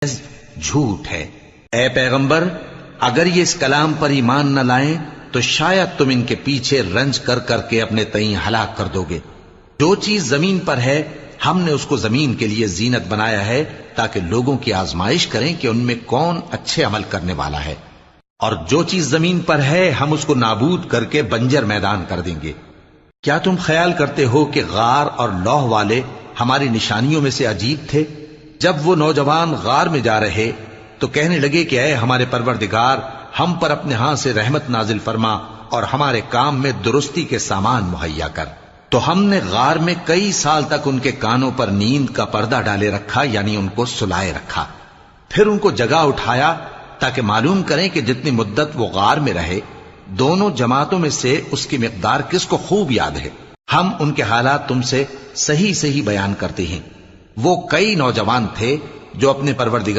جھوٹ ہے۔ اے پیغمبر، اگر یہ اس کلام پر ایمان نہ لائیں تو شاید تم ان کے پیچھے رنج کر کر کے اپنے تئیں ہلاک کر دو گے۔ جو چیز زمین پر ہے ہم نے اس کو زمین کے لیے زینت بنایا ہے تاکہ لوگوں کی آزمائش کریں کہ ان میں کون اچھے عمل کرنے والا ہے، اور جو چیز زمین پر ہے ہم اس کو نابود کر کے بنجر میدان کر دیں گے۔ کیا تم خیال کرتے ہو کہ غار اور لوح والے ہماری نشانیوں میں سے عجیب تھے؟ جب وہ نوجوان غار میں جا رہے تو کہنے لگے کہ اے ہمارے پروردگار، ہم پر اپنے ہاں سے رحمت نازل فرما اور ہمارے کام میں درستی کے سامان مہیا کر۔ تو ہم نے غار میں کئی سال تک ان کے کانوں پر نیند کا پردہ ڈالے رکھا، یعنی ان کو سلائے رکھا، پھر ان کو جگا اٹھایا تاکہ معلوم کریں کہ جتنی مدت وہ غار میں رہے دونوں جماعتوں میں سے اس کی مقدار کس کو خوب یاد ہے۔ ہم ان کے حالات تم سے صحیح صحیح بیان کرتے ہیں۔ وہ کئی نوجوان تھے جو اپنے پروردگار